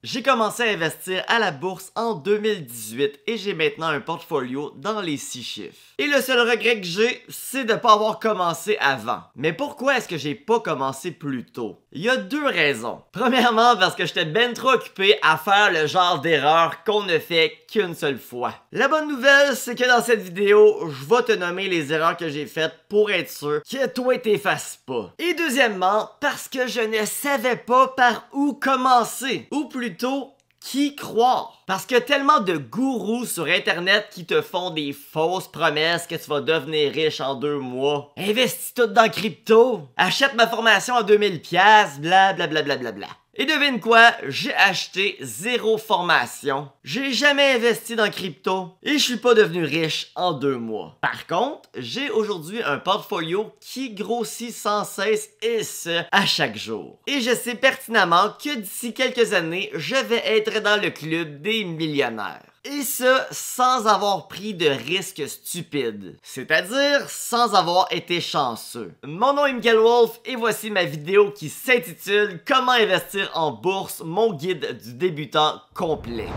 J'ai commencé à investir à la bourse en 2018 et j'ai maintenant un portfolio dans les 6 chiffres. Et le seul regret que j'ai, c'est de ne pas avoir commencé avant. Mais pourquoi est-ce que j'ai pas commencé plus tôt? Il y a 2 raisons. Premièrement, parce que j'étais ben trop occupé à faire le genre d'erreur qu'on ne fait qu'une seule fois. La bonne nouvelle, c'est que dans cette vidéo, je vais te nommer les erreurs que j'ai faites pour être sûr que toi t'effaces pas. Et deuxièmement, parce que je ne savais pas par où commencer. Ou plutôt, qui croire? Parce que tellement de gourous sur internet qui te font des fausses promesses que tu vas devenir riche en 2 mois. Investis tout dans crypto. Achète ma formation à 2000$, bla bla bla bla bla bla. Et devine quoi? J'ai acheté 0 formation. J'ai jamais investi dans crypto et je suis pas devenu riche en 2 mois. Par contre, j'ai aujourd'hui un portfolio qui grossit sans cesse et ce, à chaque jour. Et je sais pertinemment que d'ici quelques années, je vais être dans le club des millionnaires. Et ça, sans avoir pris de risques stupides. C'est-à-dire, sans avoir été chanceux. Mon nom est Miguel Wolf et voici ma vidéo qui s'intitule Comment investir en bourse, mon guide du débutant complet.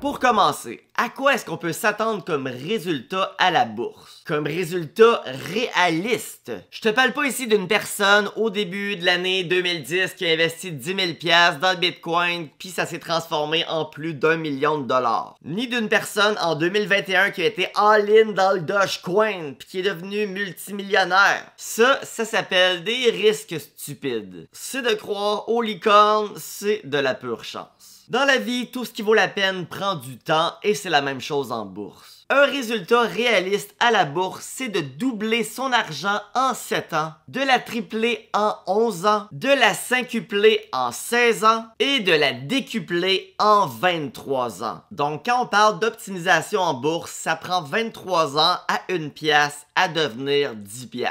Pour commencer, à quoi est-ce qu'on peut s'attendre comme résultat à la bourse? Comme résultat réaliste. Je te parle pas ici d'une personne au début de l'année 2010 qui a investi 10 000$ dans le Bitcoin puis ça s'est transformé en plus d'1 million de dollars. Ni d'une personne en 2021 qui a été all-in dans le Dogecoin puis qui est devenu multimillionnaire. Ça s'appelle des risques stupides. C'est de croire aux licornes, c'est de la pure chance. Dans la vie, tout ce qui vaut la peine prend du temps et c'est la même chose en bourse. Un résultat réaliste à la bourse, c'est de doubler son argent en 7 ans, de la tripler en 11 ans, de la quintupler en 16 ans et de la décupler en 23 ans. Donc quand on parle d'optimisation en bourse, ça prend 23 ans à 1$ à devenir 10$.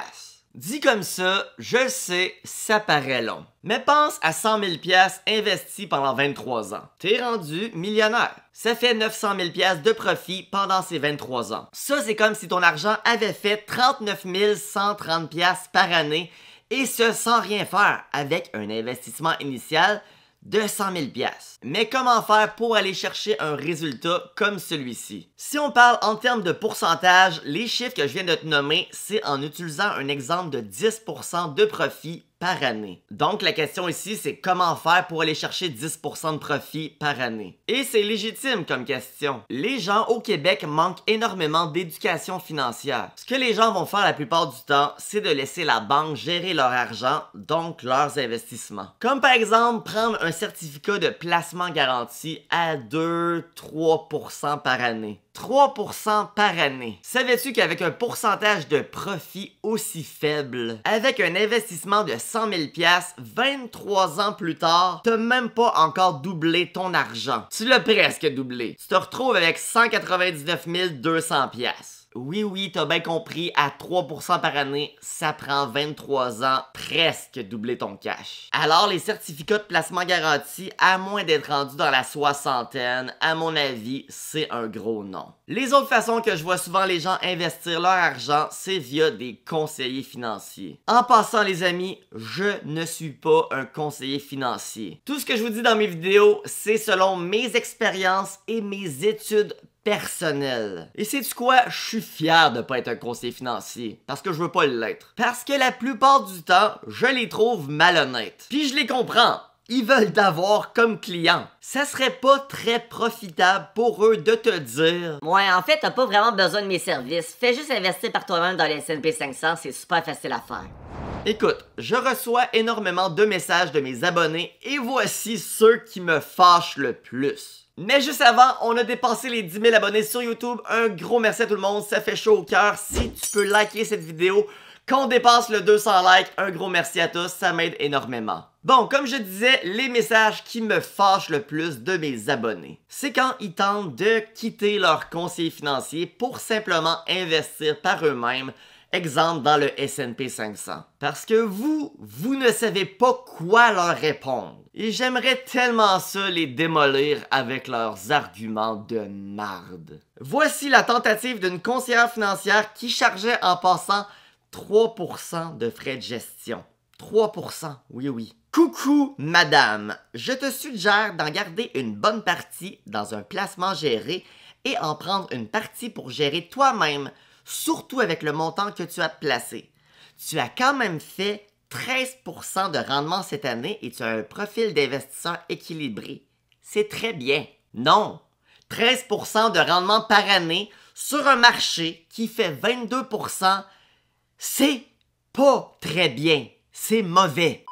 Dit comme ça, je sais, ça paraît long. Mais pense à 100 000$ investis pendant 23 ans. T'es rendu millionnaire. Ça fait 900 000$ de profit pendant ces 23 ans. Ça, c'est comme si ton argent avait fait 39 130$ par année et ce sans rien faire avec un investissement initial de 100 000$. Mais comment faire pour aller chercher un résultat comme celui-ci? Si on parle en termes de pourcentage, les chiffres que je viens de te nommer, c'est en utilisant un exemple de 10% de profit par année. Donc la question ici, c'est comment faire pour aller chercher 10% de profit par année? Et c'est légitime comme question. Les gens au Québec manquent énormément d'éducation financière. Ce que les gens vont faire la plupart du temps, c'est de laisser la banque gérer leur argent, donc leurs investissements. Comme par exemple, prendre un certificat de placement garanti à 2-3% par année. 3% par année. Savais-tu qu'avec un pourcentage de profit aussi faible, avec un investissement de 100 000$, 23 ans plus tard, t'as même pas encore doublé ton argent. Tu l'as presque doublé. Tu te retrouves avec 199 200$. Oui, t'as bien compris, à 3% par année, ça prend 23 ans, presque doubler ton cash. Alors, les certificats de placement garanti, à moins d'être rendus dans la soixantaine, à mon avis, c'est un gros non. Les autres façons que je vois souvent les gens investir leur argent, c'est via des conseillers financiers. En passant, les amis, je ne suis pas un conseiller financier. Tout ce que je vous dis dans mes vidéos, c'est selon mes expériences et mes études personnel. Et sais-tu quoi? Je suis fier de pas être un conseiller financier. Parce que je veux pas l'être. Parce que la plupart du temps, je les trouve malhonnêtes. Puis je les comprends. Ils veulent t'avoir comme client. Ça serait pas très profitable pour eux de te dire ouais, en fait, t'as pas vraiment besoin de mes services. Fais juste investir par toi-même dans les S&P 500, c'est super facile à faire. Écoute, je reçois énormément de messages de mes abonnés et voici ceux qui me fâchent le plus. Mais juste avant, on a dépassé les 10 000 abonnés sur YouTube. Un gros merci à tout le monde, ça fait chaud au cœur. Si tu peux liker cette vidéo, quand on dépasse le 200 likes, un gros merci à tous, ça m'aide énormément. Bon, comme je disais, les messages qui me fâchent le plus de mes abonnés, c'est quand ils tentent de quitter leur conseiller financier pour simplement investir par eux-mêmes. Exemple dans le S&P 500. Parce que vous ne savez pas quoi leur répondre. Et j'aimerais tellement ça les démolir avec leurs arguments de marde. Voici la tentative d'une conseillère financière qui chargeait en passant 3% de frais de gestion. 3%, oui. Coucou madame, je te suggère d'en garder une bonne partie dans un placement géré et en prendre une partie pour gérer toi-même, surtout avec le montant que tu as placé. Tu as quand même fait 13% de rendement cette année et tu as un profil d'investisseur équilibré. C'est très bien. Non, 13% de rendement par année sur un marché qui fait 22%, c'est pas très bien, c'est mauvais.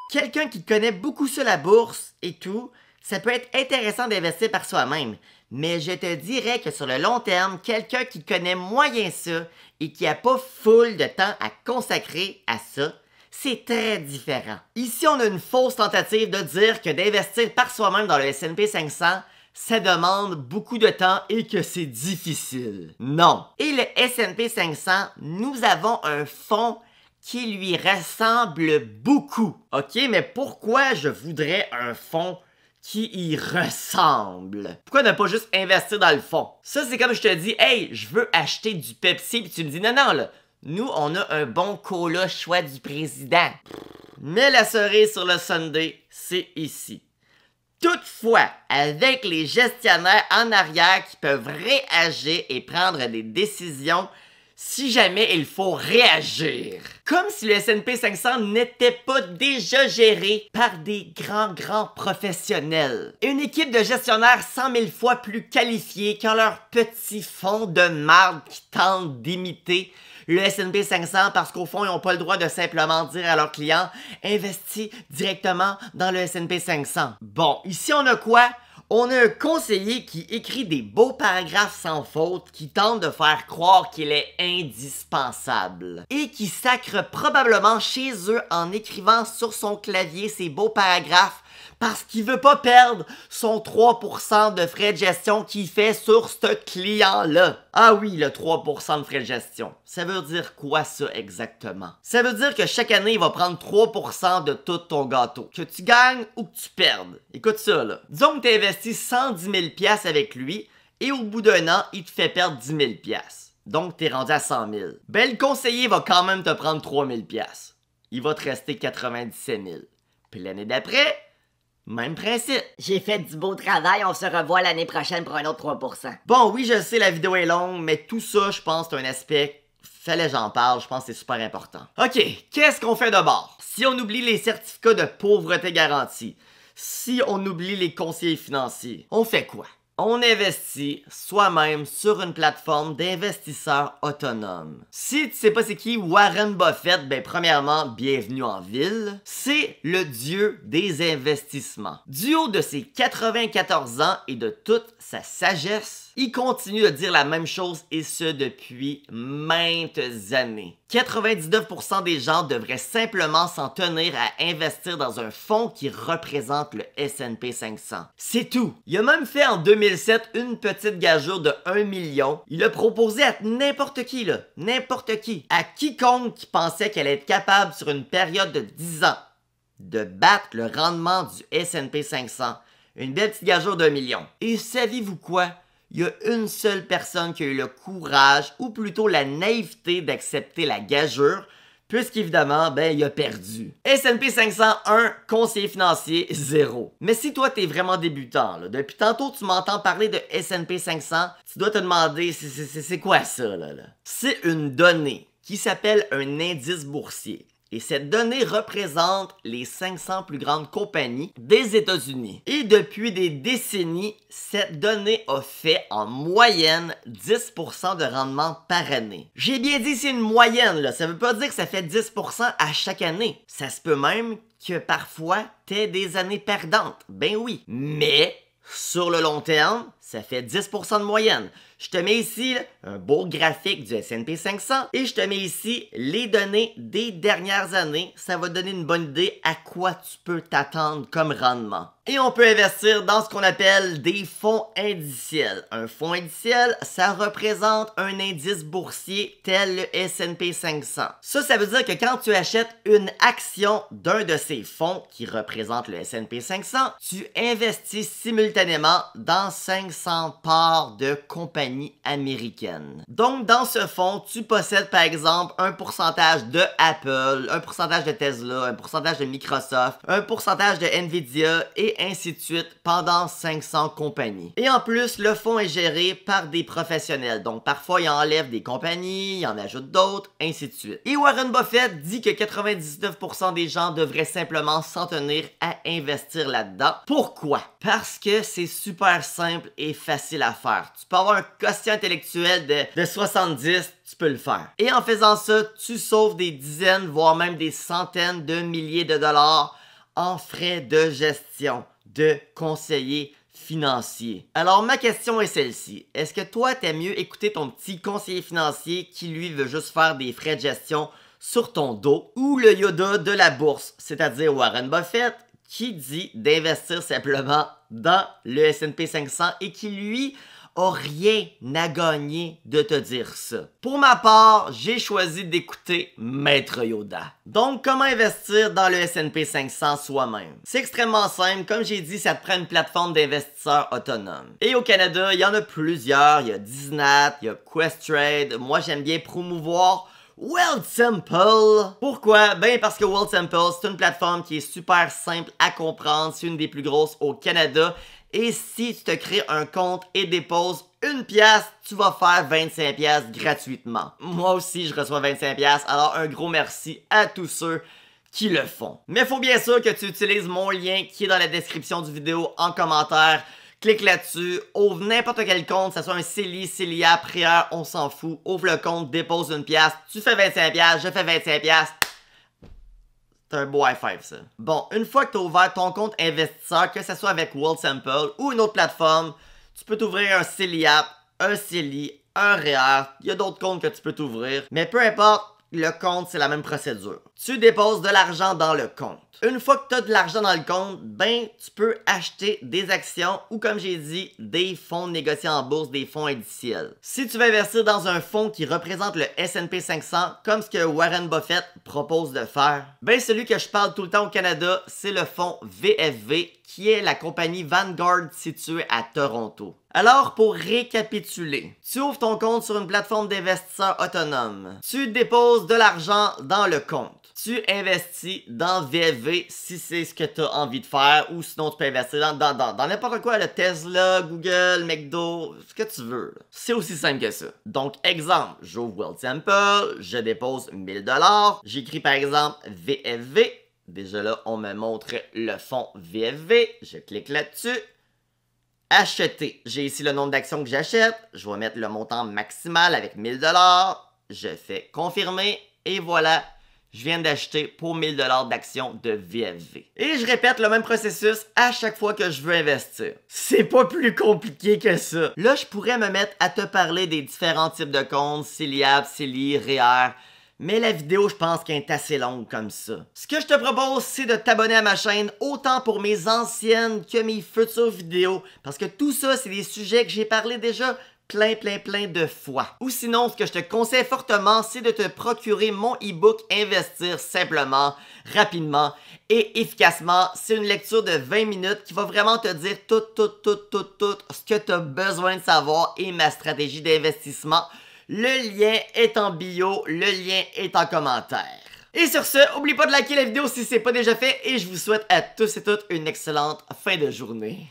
Quelqu'un qui connaît beaucoup sur la bourse et tout, ça peut être intéressant d'investir par soi-même, mais je te dirais que sur le long terme, quelqu'un qui connaît moyen ça et qui n'a pas full de temps à consacrer à ça, c'est très différent. Ici, on a une fausse tentative de dire que d'investir par soi-même dans le S&P 500, ça demande beaucoup de temps et que c'est difficile. Non. Et le S&P 500, nous avons un fonds qui lui ressemble beaucoup. Ok, mais pourquoi je voudrais un fonds qui y ressemble? Pourquoi ne pas juste investir dans le fonds? Ça, c'est comme je te dis, hey, je veux acheter du Pepsi, puis tu me dis, non, non, là, nous, on a un bon cola choix du président. Mais la cerise sur le sundae, c'est ici. Toutefois, avec les gestionnaires en arrière qui peuvent réagir et prendre des décisions si jamais il faut réagir. Comme si le S&P 500 n'était pas déjà géré par des grands professionnels. Une équipe de gestionnaires 100 000 fois plus qualifiés qu'un leur petit fonds de marde qui tentent d'imiter le S&P 500 parce qu'au fond, ils n'ont pas le droit de simplement dire à leurs clients « Investis directement dans le S&P 500 ». Bon, ici on a quoi? On a un conseiller qui écrit des beaux paragraphes sans faute qui tente de faire croire qu'il est indispensable et qui sacre probablement chez eux en écrivant sur son clavier ces beaux paragraphes parce qu'il veut pas perdre son 3% de frais de gestion qu'il fait sur ce client-là. Ah oui, le 3% de frais de gestion. Ça veut dire quoi ça exactement? Ça veut dire que chaque année, il va prendre 3% de tout ton gâteau. Que tu gagnes ou que tu perdes. Écoute ça là. Disons que tu investis 110 000 $ avec lui et au bout d'un an, il te fait perdre 10 000 $. Donc, t'es rendu à 100 000. Ben, le conseiller va quand même te prendre 3 000 $. Il va te rester 97 000. Puis l'année d'après, même principe. J'ai fait du beau travail, on se revoit l'année prochaine pour un autre 3%. Bon, oui, je sais, la vidéo est longue, mais tout ça, je pense, c'est un aspect... Fallait que j'en parle, je pense que c'est super important. Ok, qu'est-ce qu'on fait d'abord? Si on oublie les certificats de pauvreté garantie, si on oublie les conseillers financiers, on fait quoi? On investit soi-même sur une plateforme d'investisseurs autonomes. Si tu sais pas c'est qui Warren Buffett, ben premièrement, bienvenue en ville. C'est le dieu des investissements. Du haut de ses 94 ans et de toute sa sagesse, il continue de dire la même chose et ce depuis maintes années. 99% des gens devraient simplement s'en tenir à investir dans un fonds qui représente le S&P 500. C'est tout. Il a même fait en 2007 une petite gageure de 1 million. Il a proposé à n'importe qui, là. N'importe qui. À quiconque qui pensait qu'elle allait être capable sur une période de 10 ans de battre le rendement du S&P 500. Une belle petite gageure d'1 million. Et saviez-vous quoi? Il y a une seule personne qui a eu le courage, ou plutôt la naïveté d'accepter la gageure, puisqu'évidemment, ben, il a perdu. S&P 500, 1, conseiller financier, 0. Mais si toi, t'es vraiment débutant, là, depuis tantôt, tu m'entends parler de S&P 500, tu dois te demander, c'est quoi ça, là? C'est une donnée qui s'appelle un indice boursier. Et cette donnée représente les 500 plus grandes compagnies des États-Unis. Et depuis des décennies, cette donnée a fait en moyenne 10% de rendement par année. J'ai bien dit c'est une moyenne, là. Ça veut pas dire que ça fait 10% à chaque année. Ça se peut même que parfois t'aies des années perdantes. Ben oui. Mais sur le long terme, ça fait 10% de moyenne. Je te mets ici là, un beau graphique du S&P 500 et je te mets ici les données des dernières années. Ça va donner une bonne idée à quoi tu peux t'attendre comme rendement. Et on peut investir dans ce qu'on appelle des fonds indiciels. Un fonds indiciel, ça représente un indice boursier tel le S&P 500. Ça veut dire que quand tu achètes une action d'un de ces fonds qui représente le S&P 500, tu investis simultanément dans 500 500 parts de compagnies américaines. Donc, dans ce fonds, tu possèdes par exemple un pourcentage de Apple, un pourcentage de Tesla, un pourcentage de Microsoft, un pourcentage de Nvidia et ainsi de suite pendant 500 compagnies. Et en plus, le fonds est géré par des professionnels. Donc, parfois, il enlève des compagnies, il en ajoute d'autres, ainsi de suite. Et Warren Buffett dit que 99% des gens devraient simplement s'en tenir à investir là-dedans. Pourquoi? Parce que c'est super simple et facile à faire. Tu peux avoir un quotient intellectuel de 70, tu peux le faire. Et en faisant ça, tu sauves des dizaines, voire même des centaines de milliers de dollars en frais de gestion de conseiller financier. Alors ma question est celle-ci. Est-ce que toi t'aimes mieux écouter ton petit conseiller financier qui lui veut juste faire des frais de gestion sur ton dos ou le Yoda de la bourse, c'est-à-dire Warren Buffett qui dit d'investir simplement dans le S&P 500 et qui lui a rien à gagner de te dire ça. Pour ma part, j'ai choisi d'écouter Maître Yoda. Donc, comment investir dans le S&P 500 soi-même? C'est extrêmement simple. Comme j'ai dit, ça te prend une plateforme d'investisseurs autonomes. Et au Canada, il y en a plusieurs. Il y a Disnat, il y a Questrade. Moi, j'aime bien promouvoir Wealthsimple. Pourquoi? Ben parce que Wealthsimple, c'est une plateforme qui est super simple à comprendre. C'est une des plus grosses au Canada. Et si tu te crées un compte et déposes 1 pièce, tu vas faire 25 pièces gratuitement. Moi aussi, je reçois 25 pièces. Alors, un gros merci à tous ceux qui le font. Mais il faut bien sûr que tu utilises mon lien qui est dans la description du vidéo en commentaire. Clique là-dessus, ouvre n'importe quel compte, que ce soit un CELI, CELIA, prière, on s'en fout. Ouvre le compte, dépose 1 pièce, tu fais 25 pièces, je fais 25 pièces. C'est un beau high five, ça. Bon, une fois que tu as ouvert ton compte investisseur, que ce soit avec Wealthsimple ou une autre plateforme, tu peux t'ouvrir un CELIAP, un CELI, un REER. Il y a d'autres comptes que tu peux t'ouvrir. Mais peu importe, le compte, c'est la même procédure. Tu déposes de l'argent dans le compte. Une fois que tu as de l'argent dans le compte, ben, tu peux acheter des actions ou, comme j'ai dit, des fonds négociés en bourse, des fonds indiciels. Si tu veux investir dans un fonds qui représente le S&P 500, comme ce que Warren Buffett propose de faire, ben, celui que je parle tout le temps au Canada, c'est le fonds VFV, qui est la compagnie Vanguard située à Toronto. Alors, pour récapituler, tu ouvres ton compte sur une plateforme d'investisseurs autonome. Tu déposes de l'argent dans le compte. Tu investis dans VFV si c'est ce que tu as envie de faire ou sinon tu peux investir dans n'importe quoi, le Tesla, Google, McDo, ce que tu veux. C'est aussi simple que ça. Donc, exemple, j'ouvre Wealthsimple, je dépose 1000 $, j'écris par exemple VFV. Déjà là, on me montre le fonds VFV, je clique là-dessus. Acheter. J'ai ici le nombre d'actions que j'achète. Je vais mettre le montant maximal avec 1000 $. Je fais confirmer et voilà, je viens d'acheter pour 1000 $ d'actions de VFV. Et je répète le même processus à chaque fois que je veux investir. C'est pas plus compliqué que ça. Là, je pourrais me mettre à te parler des différents types de comptes, CELIAP, CELI, REER. Mais la vidéo, je pense qu'elle est assez longue comme ça. Ce que je te propose, c'est de t'abonner à ma chaîne, autant pour mes anciennes que mes futures vidéos. Parce que tout ça, c'est des sujets que j'ai parlé déjà plein de fois. Ou sinon, ce que je te conseille fortement, c'est de te procurer mon e-book Investir simplement, rapidement et efficacement. C'est une lecture de 20 minutes qui va vraiment te dire tout ce que tu as besoin de savoir et ma stratégie d'investissement. Le lien est en bio, le lien est en commentaire. Et sur ce, n'oublie pas de liker la vidéo si ce n'est pas déjà fait et je vous souhaite à tous et toutes une excellente fin de journée.